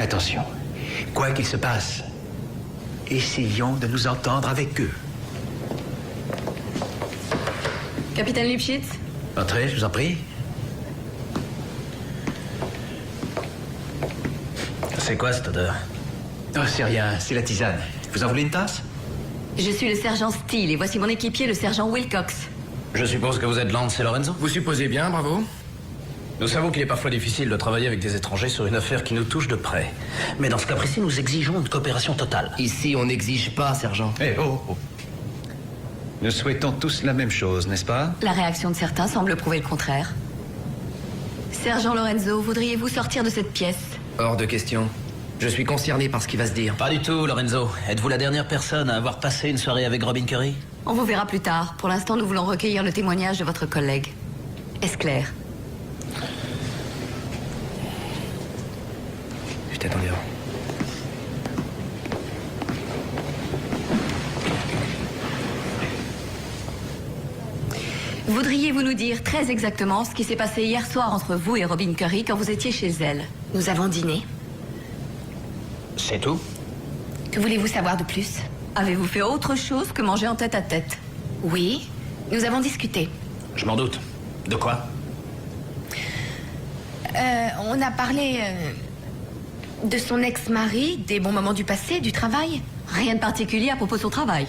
Attention, quoi qu'il se passe, essayons de nous entendre avec eux. Capitaine Lipschitz? Entrez, je vous en prie. C'est quoi cette odeur? Oh, c'est rien, c'est la tisane. Vous en voulez une tasse? Je suis le sergent Steele et voici mon équipier, le sergent Wilcox. Je suppose que vous êtes Lance et Lorenzo? Vous supposez bien, bravo. Nous savons qu'il est parfois difficile de travailler avec des étrangers sur une affaire qui nous touche de près. Mais dans ce cas précis, nous exigeons une coopération totale. Ici, on n'exige pas, sergent. Eh, oh. Nous souhaitons tous la même chose, n'est-ce pas? La réaction de certains semble prouver le contraire. Sergent Lorenzo, voudriez-vous sortir de cette pièce? Hors de question. Je suis concerné par ce qui va se dire. Pas du tout, Lorenzo. Êtes-vous la dernière personne à avoir passé une soirée avec Robin Curry? On vous verra plus tard. Pour l'instant, nous voulons recueillir le témoignage de votre collègue. Est-ce clair? Je t'attendais. Voudriez-vous nous dire très exactement ce qui s'est passé hier soir entre vous et Robin Curry quand vous étiez chez elle? Nous avons dîné. C'est tout? Que voulez-vous savoir de plus? Avez-vous fait autre chose que manger en tête-à-tête? Oui, nous avons discuté. Je m'en doute. De quoi? On a parlé de son ex-mari, des bons moments du passé, du travail. Rien de particulier à propos de son travail?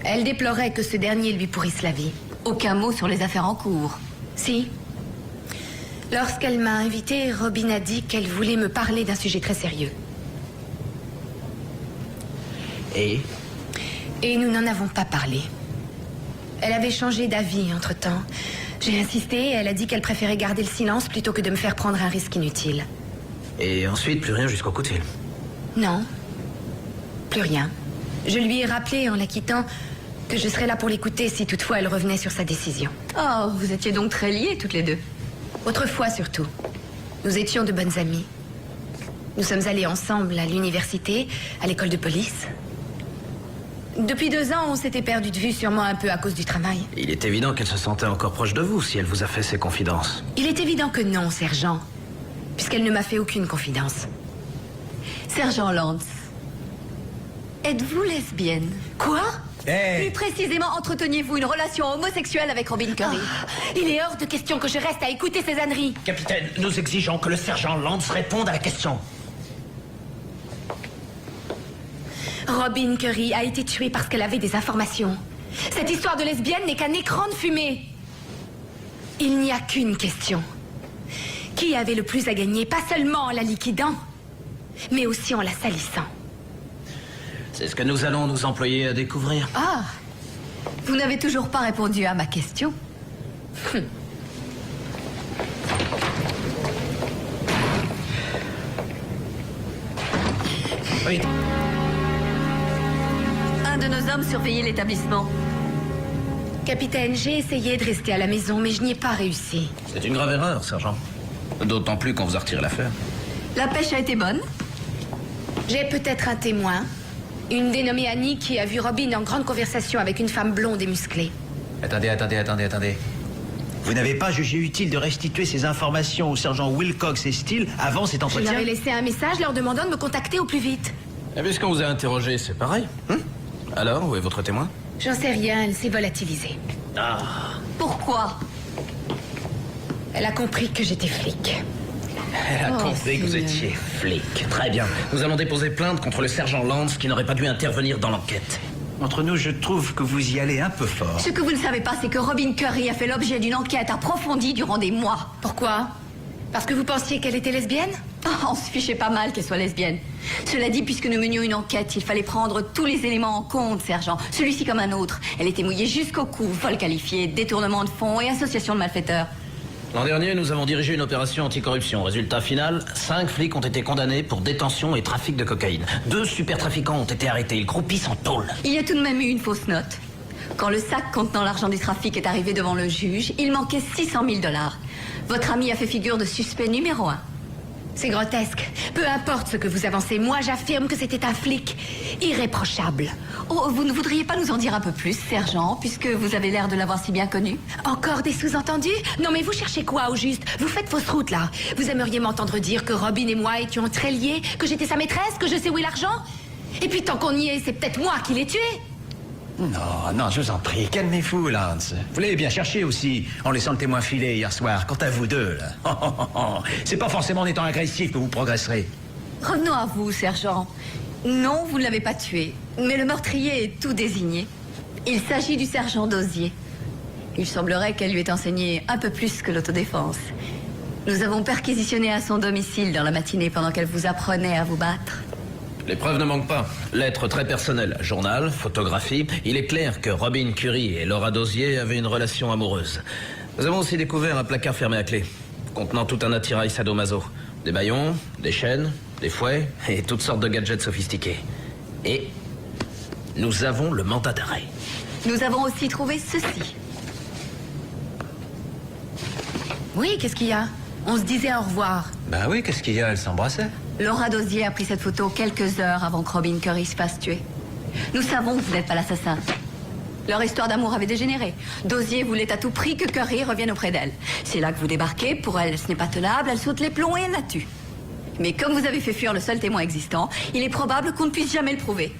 Elle déplorait que ce dernier lui pourrisse la vie. Aucun mot sur les affaires en cours? Si. Lorsqu'elle m'a invitée, Robin a dit qu'elle voulait me parler d'un sujet très sérieux. Et nous n'en avons pas parlé. Elle avait changé d'avis entre-temps. J'ai insisté et elle a dit qu'elle préférait garder le silence plutôt que de me faire prendre un risque inutile. Et ensuite, plus rien jusqu'au coup de fil? Non. Plus rien. Je lui ai rappelé en la quittant que je serais là pour l'écouter si toutefois elle revenait sur sa décision. Oh, vous étiez donc très liés toutes les deux. Autrefois surtout. Nous étions de bonnes amies. Nous sommes allés ensemble à l'université, à l'école de police. Depuis 2 ans, on s'était perdu de vue, sûrement un peu à cause du travail. Il est évident qu'elle se sentait encore proche de vous si elle vous a fait ses confidences. Il est évident que non, sergent, puisqu'elle ne m'a fait aucune confidence. Sergent Lance, êtes-vous lesbienne? Quoi? Hey! Plus précisément, entreteniez-vous une relation homosexuelle avec Robin Curry? Il est hors de question que je reste à écouter ces âneries. Capitaine, nous exigeons que le sergent Lance réponde à la question. Robin Curry a été tuée parce qu'elle avait des informations. Cette histoire de lesbienne n'est qu'un écran de fumée. Il n'y a qu'une question. Qui avait le plus à gagner, pas seulement en la liquidant, mais aussi en la salissant? C'est ce que nous allons nous employer à découvrir. Ah, vous n'avez toujours pas répondu à ma question. Oui. Un de nos hommes surveillait l'établissement. Capitaine, j'ai essayé de rester à la maison, mais je n'y ai pas réussi. C'est une grave erreur, sergent. D'autant plus qu'on vous a retiré l'affaire. La pêche a été bonne? J'ai peut-être un témoin. Une dénommée Annie qui a vu Robin en grande conversation avec une femme blonde et musclée. Attendez. Vous n'avez pas jugé utile de restituer ces informations au sergent Wilcox et Steele avant cet Je entretien? leur ai laissé un message leur demandant de me contacter au plus vite. Et puisqu'on vous a interrogé, c'est pareil. Alors, où est votre témoin? J'en sais rien, elle s'est volatilisée. Pourquoi? Elle a compris que j'étais flic. Elle a Oh, compris que vous Seigneur. étiez flic. Très bien. Nous allons déposer plainte contre le sergent Lance qui n'aurait pas dû intervenir dans l'enquête. Entre nous, je trouve que vous y allez un peu fort. Ce que vous ne savez pas, c'est que Robin Curry a fait l'objet d'une enquête approfondie durant des mois. Pourquoi? Parce que vous pensiez qu'elle était lesbienne? Oh, on se fichait pas mal qu'elle soit lesbienne. Cela dit, puisque nous menions une enquête, il fallait prendre tous les éléments en compte, sergent. Celui-ci comme un autre. Elle était mouillée jusqu'au cou, vol qualifié, détournement de fonds et association de malfaiteurs. L'an dernier, nous avons dirigé une opération anticorruption. Résultat final, 5 flics ont été condamnés pour détention et trafic de cocaïne. 2 supertrafiquants ont été arrêtés. Ils croupissent en tôle. Il y a tout de même eu une fausse note. Quand le sac contenant l'argent du trafic est arrivé devant le juge, il manquait 600 000 $. Votre ami a fait figure de suspect numéro 1. C'est grotesque. Peu importe ce que vous avancez, moi j'affirme que c'était un flic irréprochable. Oh, vous ne voudriez pas nous en dire un peu plus, sergent, puisque vous avez l'air de l'avoir si bien connu? Encore des sous-entendus? Non mais vous cherchez quoi au juste? Vous faites fausse route là. Vous aimeriez m'entendre dire que Robin et moi étions très liés, que j'étais sa maîtresse, que je sais où est l'argent? Et puis tant qu'on y est, c'est peut-être moi qui l'ai tué. Non, non, je vous en prie, calmez-vous, Lance. Vous l'avez bien cherché aussi, en laissant le témoin filer hier soir. Quant à vous deux, là, c'est pas forcément en étant agressif que vous progresserez. Revenons à vous, sergent. Non, vous ne l'avez pas tué, mais le meurtrier est tout désigné. Il s'agit du sergent Dosier. Il semblerait qu'elle lui ait enseigné un peu plus que l'autodéfense. Nous avons perquisitionné à son domicile dans la matinée pendant qu'elle vous apprenait à vous battre. Les preuves ne manquent pas. Lettres très personnelles, journal, photographie. Il est clair que Robin Curie et Laura Dosier avaient une relation amoureuse. Nous avons aussi découvert un placard fermé à clé, contenant tout un attirail sadomaso. Des bâillons, des chaînes, des fouets et toutes sortes de gadgets sophistiqués. Et nous avons le mandat d'arrêt. Nous avons aussi trouvé ceci. Oui, qu'est-ce qu'il y a? On se disait au revoir. Bah oui, qu'est-ce qu'il y a? Elle s'embrassait. Laura Dosier a pris cette photo quelques heures avant que Robin Curie se fasse tuer. Nous savons que vous n'êtes pas l'assassin. Leur histoire d'amour avait dégénéré. Dosier voulait à tout prix que Curie revienne auprès d'elle. C'est là que vous débarquez. Pour elle, ce n'est pas tenable. Elle saute les plombs et elle la tue. Mais comme vous avez fait fuir le seul témoin existant, il est probable qu'on ne puisse jamais le prouver.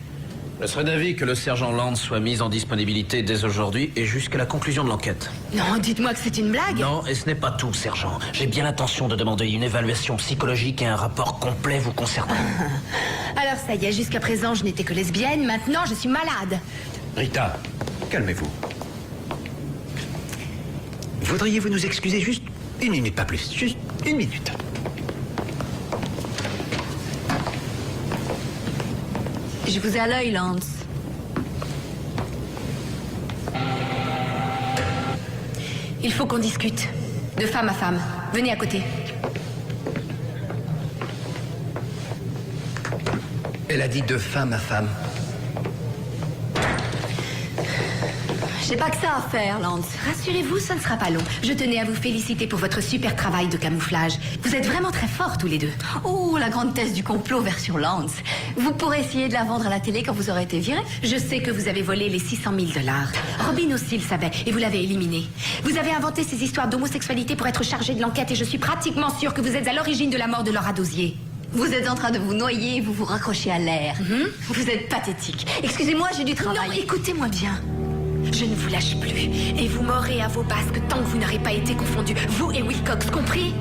Je serais d'avis que le sergent Land soit mis en disponibilité dès aujourd'hui et jusqu'à la conclusion de l'enquête. Non, dites-moi que c'est une blague. Non, et ce n'est pas tout, sergent. J'ai bien l'intention de demander une évaluation psychologique et un rapport complet vous concernant. Alors ça y est, jusqu'à présent je n'étais que lesbienne, maintenant je suis malade. Rita, calmez-vous. Voudriez-vous nous excuser juste une minute, pas plus. Juste une minute. Je vous ai à l'œil, Lance. Il faut qu'on discute. De femme à femme. Venez à côté. Elle a dit de femme à femme. J'ai pas que ça à faire, Lance. Rassurez-vous, ça ne sera pas long. Je tenais à vous féliciter pour votre super travail de camouflage. Vous êtes vraiment très forts tous les deux. Oh, la grande thèse du complot version Lance. Vous pourrez essayer de la vendre à la télé quand vous aurez été viré. Je sais que vous avez volé les 600 000 $. Robin aussi le savait et vous l'avez éliminé. Vous avez inventé ces histoires d'homosexualité pour être chargé de l'enquête et je suis pratiquement sûre que vous êtes à l'origine de la mort de Laura Dosier. Vous êtes en train de vous noyer et vous vous raccrochez à l'air. Vous êtes pathétique. Excusez-moi, j'ai du travail. Non, écoutez-moi bien. Je ne vous lâche plus. Et vous m'aurez à vos basques tant que vous n'aurez pas été confondus. Vous et Wilcox, compris?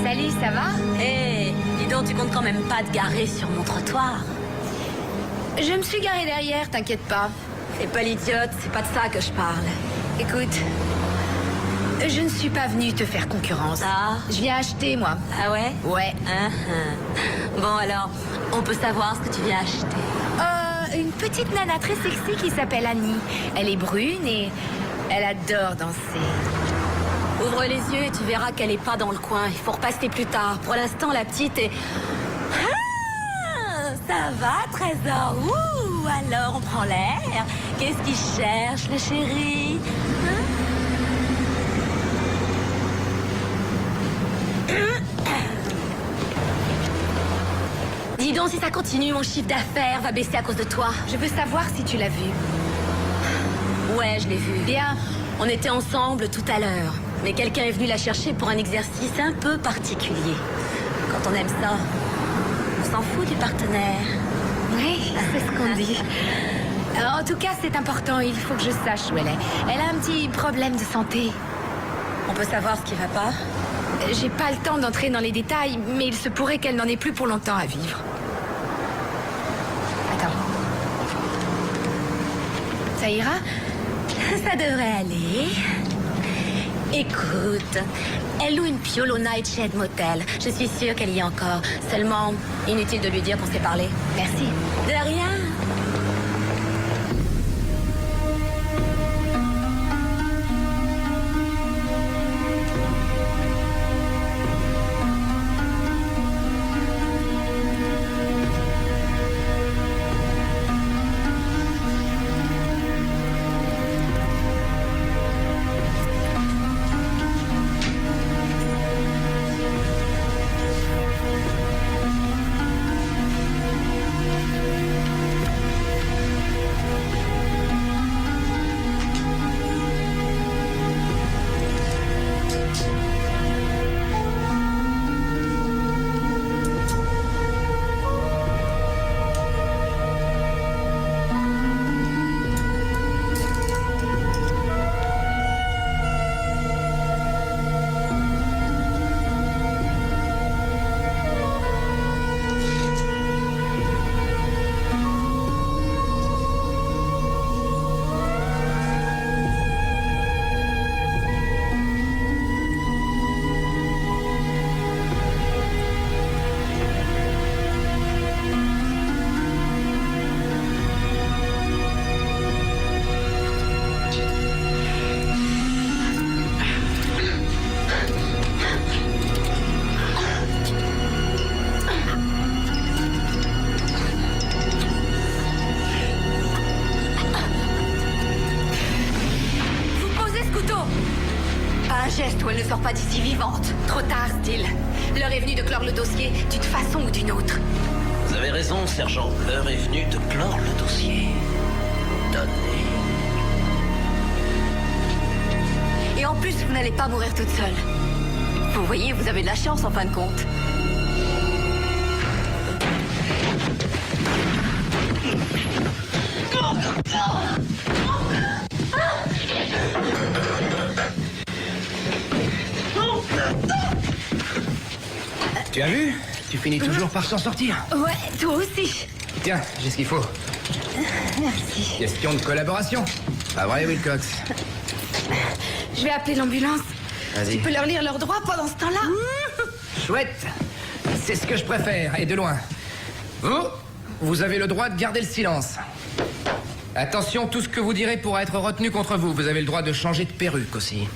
Salut, ça va? Hé, dis donc, tu comptes quand même pas te garer sur mon trottoir. Je me suis garée derrière, t'inquiète pas. Fais pas l'idiote, c'est pas de ça que je parle. Écoute, je ne suis pas venue te faire concurrence. Ah. Je viens acheter, moi. Ah ouais? Ouais. Bon alors, on peut savoir ce que tu viens acheter. Une petite nana très sexy qui s'appelle Annie. Elle est brune et elle adore danser. Ouvre les yeux et tu verras qu'elle est pas dans le coin. Il faut repasser plus tard. Pour l'instant, la petite est... Ah, ça va, trésor? Ouh, alors on prend l'air. Qu'est-ce qu'il cherche, le chéri? Dis donc, si ça continue, mon chiffre d'affaires va baisser à cause de toi. Je veux savoir si tu l'as vu. Ouais, je l'ai vu. Bien. On était ensemble tout à l'heure. Mais quelqu'un est venu la chercher pour un exercice un peu particulier. Quand on aime ça, on s'en fout du partenaire. Oui, c'est ce qu'on dit. En tout cas, c'est important. Il faut que je sache où elle est. Elle a un petit problème de santé. On peut savoir ce qui va pas? J'ai pas le temps d'entrer dans les détails, mais il se pourrait qu'elle n'en ait plus pour longtemps à vivre. Attends. Ça ira? Ça devrait aller. Écoute, elle loue une piole au Nightshade Motel. Je suis sûre qu'elle y est encore. Seulement, inutile de lui dire qu'on s'est parlé. Merci. De rien. Où elle ne sort pas d'ici vivante. Trop tard, Steele. L'heure est venue de clore le dossier d'une façon ou d'une autre. Vous avez raison, sergent. L'heure est venue de clore le dossier. Donnez. Et en plus, vous n'allez pas mourir toute seule. Vous voyez, vous avez de la chance en fin de compte. Tu as vu? Tu finis toujours par s'en sortir. Ouais, toi aussi. Tiens, j'ai ce qu'il faut. Merci. Question de collaboration. Pas vrai, Wilcox? Je vais appeler l'ambulance. Vas-y. Tu peux leur lire leurs droits pendant ce temps-là? Chouette. C'est ce que je préfère, et de loin. Vous avez le droit de garder le silence. Attention, tout ce que vous direz pourra être retenu contre vous. Vous avez le droit de changer de perruque aussi.